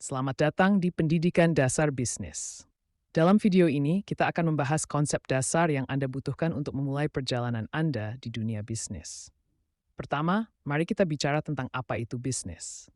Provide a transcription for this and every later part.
Selamat datang di Pendidikan Dasar Bisnis. Dalam video ini, kita akan membahas konsep dasar yang Anda butuhkan untuk memulai perjalanan Anda di dunia bisnis. Pertama, mari kita bicara tentang apa itu bisnis.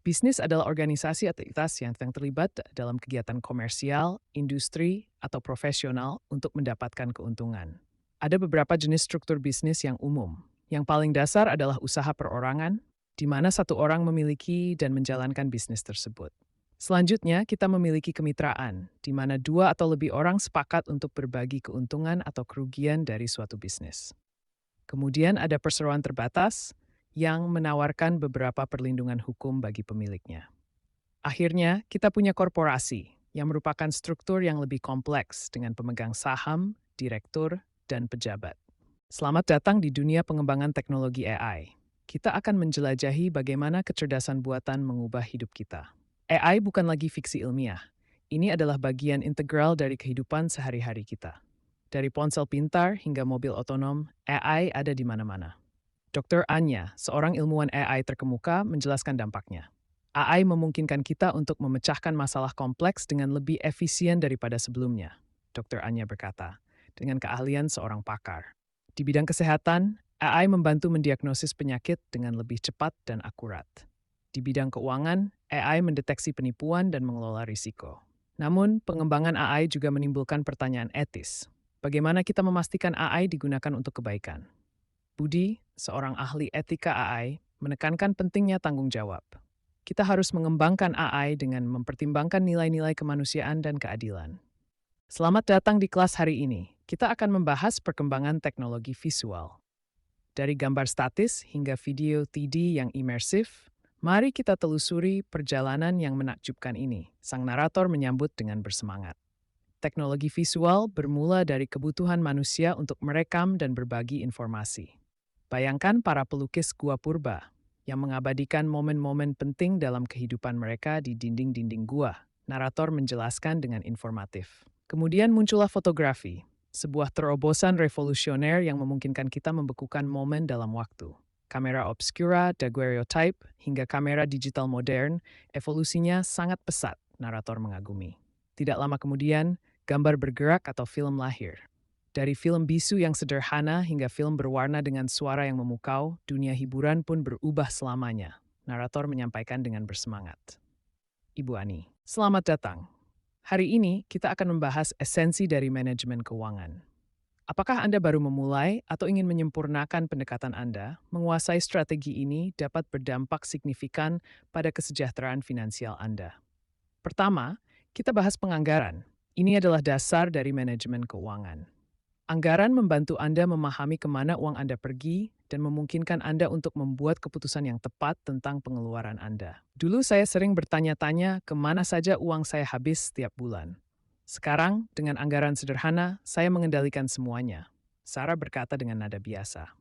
Bisnis adalah organisasi atau entitas yang terlibat dalam kegiatan komersial, industri, atau profesional untuk mendapatkan keuntungan. Ada beberapa jenis struktur bisnis yang umum. Yang paling dasar adalah usaha perorangan, di mana satu orang memiliki dan menjalankan bisnis tersebut. Selanjutnya, kita memiliki kemitraan, di mana dua atau lebih orang sepakat untuk berbagi keuntungan atau kerugian dari suatu bisnis. Kemudian ada perseroan terbatas yang menawarkan beberapa perlindungan hukum bagi pemiliknya. Akhirnya, kita punya korporasi yang merupakan struktur yang lebih kompleks dengan pemegang saham, direktur, dan pejabat. Selamat datang di dunia pengembangan teknologi AI. Kita akan menjelajahi bagaimana kecerdasan buatan mengubah hidup kita. AI bukan lagi fiksi ilmiah. Ini adalah bagian integral dari kehidupan sehari-hari kita. Dari ponsel pintar hingga mobil otonom, AI ada di mana-mana. Dr. Anya, seorang ilmuwan AI terkemuka, menjelaskan dampaknya. AI memungkinkan kita untuk memecahkan masalah kompleks dengan lebih efisien daripada sebelumnya, Dr. Anya berkata, dengan keahlian seorang pakar. Di bidang kesehatan, AI membantu mendiagnosis penyakit dengan lebih cepat dan akurat. Di bidang keuangan, AI mendeteksi penipuan dan mengelola risiko. Namun, pengembangan AI juga menimbulkan pertanyaan etis. Bagaimana kita memastikan AI digunakan untuk kebaikan? Budi, seorang ahli etika AI, menekankan pentingnya tanggung jawab. Kita harus mengembangkan AI dengan mempertimbangkan nilai-nilai kemanusiaan dan keadilan. Selamat datang di kelas hari ini. Kita akan membahas perkembangan teknologi visual. Dari gambar statis hingga video 3D yang imersif, mari kita telusuri perjalanan yang menakjubkan ini. Sang narator menyambut dengan bersemangat. Teknologi visual bermula dari kebutuhan manusia untuk merekam dan berbagi informasi. Bayangkan para pelukis gua purba yang mengabadikan momen-momen penting dalam kehidupan mereka di dinding-dinding gua. Narator menjelaskan dengan informatif. Kemudian muncullah fotografi, sebuah terobosan revolusioner yang memungkinkan kita membekukan momen dalam waktu. Kamera obscura, daguerreotype, hingga kamera digital modern, evolusinya sangat pesat, narator mengagumi. Tidak lama kemudian, gambar bergerak atau film lahir. Dari film bisu yang sederhana hingga film berwarna dengan suara yang memukau, dunia hiburan pun berubah selamanya, narator menyampaikan dengan bersemangat. Ibu Ani, selamat datang. Hari ini kita akan membahas esensi dari manajemen keuangan. Apakah Anda baru memulai atau ingin menyempurnakan pendekatan Anda? Menguasai strategi ini dapat berdampak signifikan pada kesejahteraan finansial Anda. Pertama, kita bahas penganggaran. Ini adalah dasar dari manajemen keuangan. Anggaran membantu Anda memahami kemana uang Anda pergi dan memungkinkan Anda untuk membuat keputusan yang tepat tentang pengeluaran Anda. Dulu saya sering bertanya-tanya kemana saja uang saya habis setiap bulan. Sekarang, dengan anggaran sederhana, saya mengendalikan semuanya. Sarah berkata dengan nada biasa.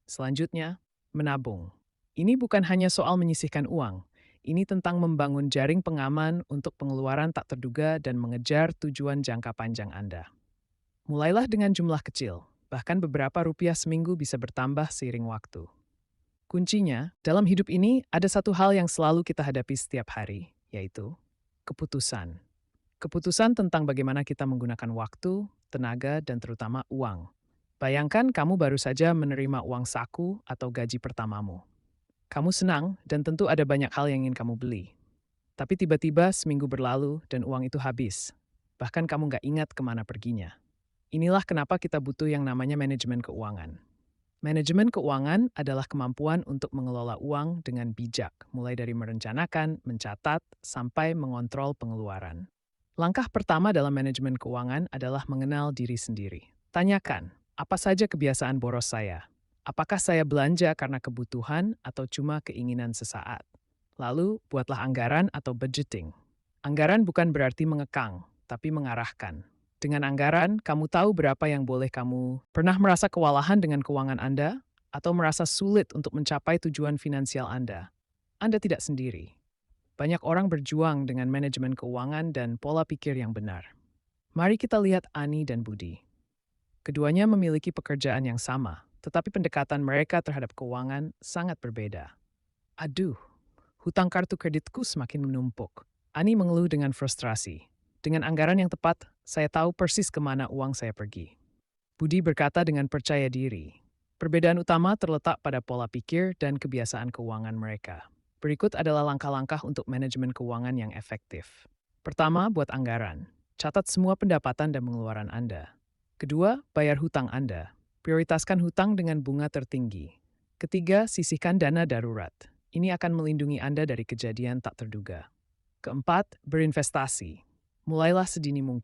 Selanjutnya, menabung. Ini bukan hanya soal menyisihkan uang. Ini tentang membangun jaring pengaman untuk pengeluaran tak terduga dan mengejar tujuan jangka panjang Anda. Mulailah dengan jumlah kecil, bahkan beberapa rupiah seminggu bisa bertambah seiring waktu. Kuncinya, dalam hidup ini ada satu hal yang selalu kita hadapi setiap hari, yaitu keputusan. Keputusan tentang bagaimana kita menggunakan waktu, tenaga, dan terutama uang. Bayangkan kamu baru saja menerima uang saku atau gaji pertamamu. Kamu senang dan tentu ada banyak hal yang ingin kamu beli. Tapi tiba-tiba seminggu berlalu dan uang itu habis. Bahkan kamu nggak ingat kemana perginya. Inilah kenapa kita butuh yang namanya manajemen keuangan. Manajemen keuangan adalah kemampuan untuk mengelola uang dengan bijak, mulai dari merencanakan, mencatat, sampai mengontrol pengeluaran. Langkah pertama dalam manajemen keuangan adalah mengenal diri sendiri. Tanyakan, apa saja kebiasaan boros saya? Apakah saya belanja karena kebutuhan atau cuma keinginan sesaat? Lalu, buatlah anggaran atau budgeting. Anggaran bukan berarti mengekang, tapi mengarahkan. Dengan anggaran, kamu tahu berapa yang boleh kamu. Pernah merasa kewalahan dengan keuangan Anda? Atau merasa sulit untuk mencapai tujuan finansial Anda? Anda tidak sendiri. Banyak orang berjuang dengan manajemen keuangan dan pola pikir yang benar. Mari kita lihat Ani dan Budi. Keduanya memiliki pekerjaan yang sama, tetapi pendekatan mereka terhadap keuangan sangat berbeda. Aduh, hutang kartu kreditku semakin menumpuk. Ani mengeluh dengan frustrasi. Dengan anggaran yang tepat, saya tahu persis kemana uang saya pergi. Budi berkata dengan percaya diri. Perbedaan utama terletak pada pola pikir dan kebiasaan keuangan mereka. Berikut adalah langkah-langkah untuk manajemen keuangan yang efektif. Pertama, buat anggaran. Catat semua pendapatan dan pengeluaran Anda. Kedua, bayar hutang Anda. Prioritaskan hutang dengan bunga tertinggi. Ketiga, sisihkan dana darurat. Ini akan melindungi Anda dari kejadian tak terduga. Keempat, berinvestasi. Mulailah sedini mungkin.